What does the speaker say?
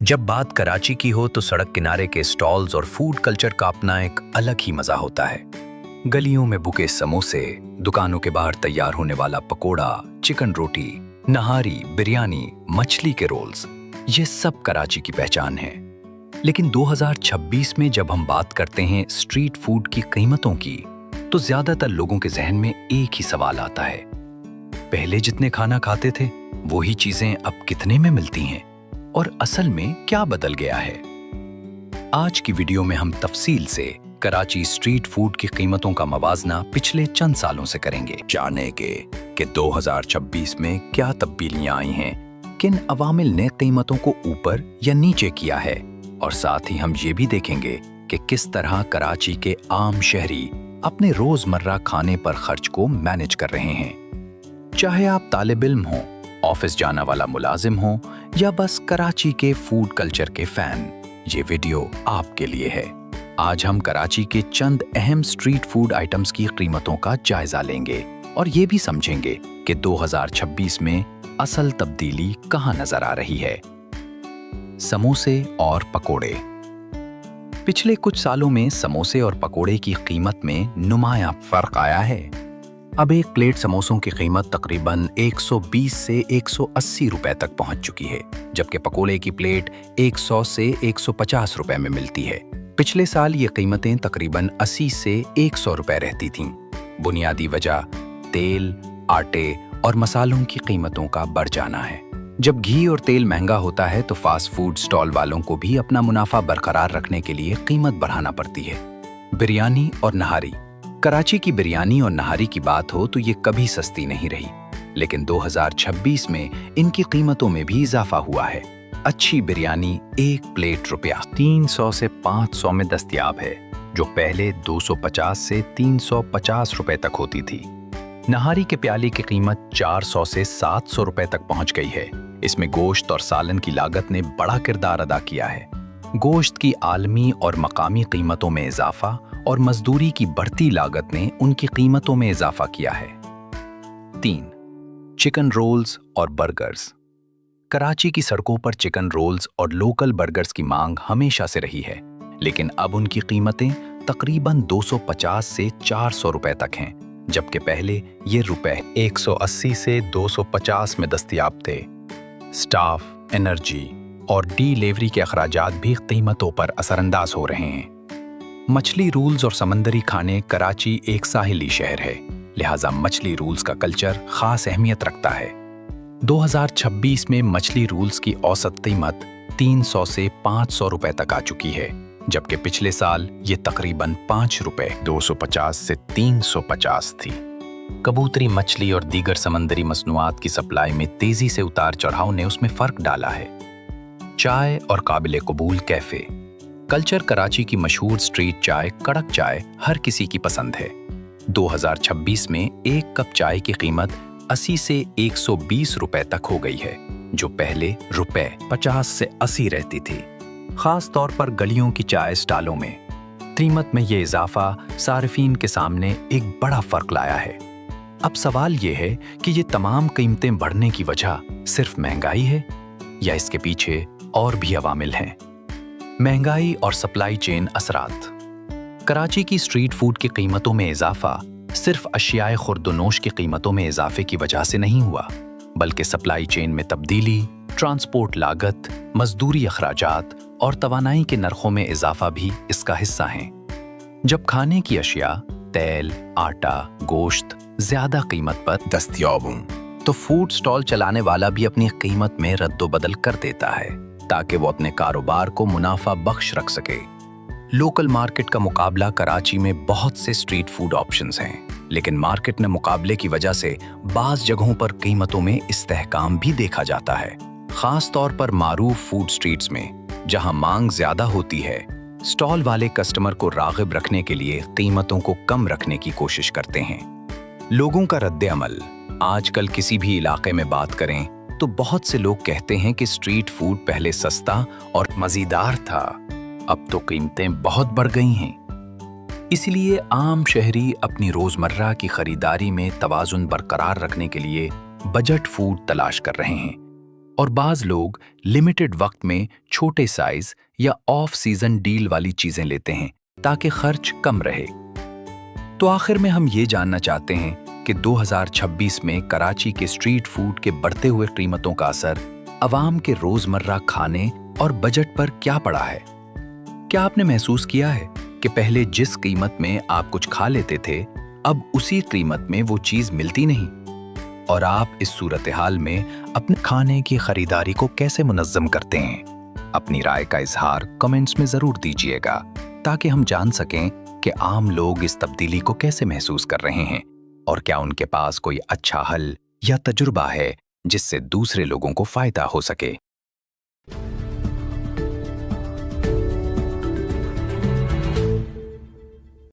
जब बात कराची की हो तो सड़क किनारे के स्टॉल्स और फूड कल्चर का अपना एक अलग ही मजा होता है। गलियों में बुके समोसे, दुकानों के बाहर तैयार होने वाला पकोड़ा, चिकन रोटी, नहारी, बिरयानी, मछली के रोल्स, ये सब कराची की पहचान है। लेकिन 2026 में जब हम बात करते हैं स्ट्रीट फूड की कीमतों की, तो ज्यादातर लोगों के जहन में एक ही सवाल आता है, पहले जितने खाना खाते थे वही चीजें अब कितने में मिलती हैं और असल में क्या बदल गया है। आज की वीडियो में हम तफसील से कराची स्ट्रीट फूड की कीमतों का मवाजना पिछले चंद सालों से करेंगे, जानेंगे कि 2026 में क्या तब्दीलियां आई हैं, किन अवामिल ने कीमतों को ऊपर या नीचे किया है, और साथ ही हम ये भी देखेंगे कि किस तरह कराची के आम शहरी अपने रोजमर्रा खाने पर खर्च को मैनेज कर रहे हैं। चाहे आप तालिब इल्म हो, ऑफिस जाना वाला मुलाजिम हो या बस कराची के फूड कल्चर के फैन, ये वीडियो आपके लिए है। आज हम कराची के चंद अहम स्ट्रीट फूड आइटम्स की कीमतों का जायजा लेंगे और ये भी समझेंगे कि 2026 में असल तब्दीली कहां नजर आ रही है। समोसे और पकोड़े। पिछले कुछ सालों में समोसे और पकोड़े की कीमत में नुमायां फर्क आया है। अब एक प्लेट समोसों की कीमत तकरीबन 120 से 180 रुपए तक पहुंच चुकी है, जबकि पकोड़े की प्लेट 100 से 150 रुपए में मिलती है। पिछले साल ये कीमतें तकरीबन 80 से 100 रुपए रहती थीं। बुनियादी वजह तेल, आटे और मसालों की कीमतों का बढ़ जाना है। जब घी और तेल महंगा होता है तो फास्ट फूड स्टॉल वालों को भी अपना मुनाफा बरकरार रखने के लिए कीमत बढ़ाना पड़ती है। बिरयानी और नहारी। कराची की बिरयानी और नहारी की बात हो तो ये कभी सस्ती नहीं रही, लेकिन 2026 में इनकी कीमतों में भी इजाफा हुआ है। अच्छी बिरयानी एक प्लेट रुपया 300 से 500 में दस्तयाब है, जो पहले 250 से 350 रुपए तक होती थी। नहारी के प्याले की कीमत 400 से 700 रुपए तक पहुंच गई है। इसमें गोश्त और सालन की लागत ने बड़ा किरदार अदा किया है। गोश्त की आलमी और मकामी कीमतों में इजाफा और मजदूरी की बढ़ती लागत ने उनकी कीमतों में इजाफा किया है। 3. चिकन रोल्स और बर्गर्स। कराची की सड़कों पर चिकन रोल्स और लोकल बर्गर्स की मांग हमेशा से रही है, लेकिन अब उनकी कीमतें तकरीबन 250 से 400 रुपए तक हैं, जबकि पहले ये रुपए 180 से 250 में दस्तयाब थे। स्टाफ, एनर्जी और डिलीवरी के अखराजात भी कीमतों पर असरअंदाज हो रहे हैं। मछली रोल्स और समंदरी खाने। कराची एक साहिली शहर है, लिहाजा मछली रोल्स का कल्चर खास अहमियत रखता है। 2026 में मछली रोल्स की औसत कीमत 300 से 500 रुपए तक आ चुकी है, जबकि पिछले साल ये तकरीबन 5 रुपए 250 से 350 थी। कबूतरी मछली और दीगर समंदरी मसनूआत की सप्लाई में तेजी से उतार चढ़ाव ने उसमें फर्क डाला है। चाय और काबिल कबूल कैफे। कल्चर। कराची की मशहूर स्ट्रीट चाय कड़क चाय हर किसी की पसंद है। 2026 में एक कप चाय की कीमत 80 से 120 रुपए तक हो गई है, जो पहले रुपए 50 से 80 रहती थी। खास तौर पर गलियों की चाय स्टॉलों में कीमत में ये इजाफा सारिफीन के सामने एक बड़ा फर्क लाया है। अब सवाल ये है कि ये तमाम कीमतें बढ़ने की वजह सिर्फ महंगाई है या इसके पीछे और भी अवामिल हैं। महंगाई और सप्लाई चेन असरात। कराची की स्ट्रीट फूड की कीमतों में इजाफा सिर्फ अशियाए खुर्दनोश की कीमतों में इजाफे की वजह से नहीं हुआ, बल्कि सप्लाई चेन में तब्दीली, ट्रांसपोर्ट लागत, मजदूरी अखराजात और तवानाई के नरखों में इजाफा भी इसका हिस्सा हैं। जब खाने की अशिया, तेल, आटा, गोश्त ज्यादा कीमत पर दस्तयाब हों, तो फूड स्टॉल चलाने वाला भी अपनी कीमत में रद्दोबदल कर देता है ताकि वो अपने कारोबार को मुनाफा बख्श रख सके। लोकल मार्केट का मुकाबला। कराची में बहुत से स्ट्रीट फूड ऑप्शंस हैं, लेकिन मार्केट में मुकाबले की वजह से बाज़ जगहों पर कीमतों में इस्तेहकाम भी देखा जाता है, खास तौर पर मारूफ फूड स्ट्रीट्स में, जहां मांग ज्यादा होती है। स्टॉल वाले कस्टमर को राग़िब रखने के लिए कीमतों को कम रखने की कोशिश करते हैं। लोगों का रद्द अमल। आजकल किसी भी इलाके में बात करें तो बहुत से लोग कहते हैं कि स्ट्रीट फूड पहले सस्ता और मज़ेदार था, अब तो कीमतें बहुत बढ़ गई हैं। इसलिए आम शहरी अपनी रोजमर्रा की खरीदारी में तवाज़ुन बरकरार रखने के लिए बजट फूड तलाश कर रहे हैं। और बाज लोग लिमिटेड वक्त में छोटे साइज या ऑफ सीजन डील वाली चीजें लेते हैं ताकि खर्च कम रहे। तो आखिर में हम ये जानना चाहते हैं कि 2026 में कराची के स्ट्रीट फूड के बढ़ते हुए कीमतों का असर अवाम के रोजमर्रा खाने और बजट पर क्या पड़ा है। क्या आपने महसूस किया है कि पहले जिस कीमत में आप कुछ खा लेते थे अब उसी कीमत में वो चीज मिलती नहीं? और आप इस सूरत हाल में अपने खाने की खरीदारी को कैसे मुनज़्ज़म करते हैं? अपनी राय का इजहार कमेंट्स में जरूर दीजिएगा ताकि हम जान सकें कि आम लोग इस तब्दीली को कैसे महसूस कर रहे हैं और क्या उनके पास कोई अच्छा हल या तजुर्बा है जिससे दूसरे लोगों को फायदा हो सके।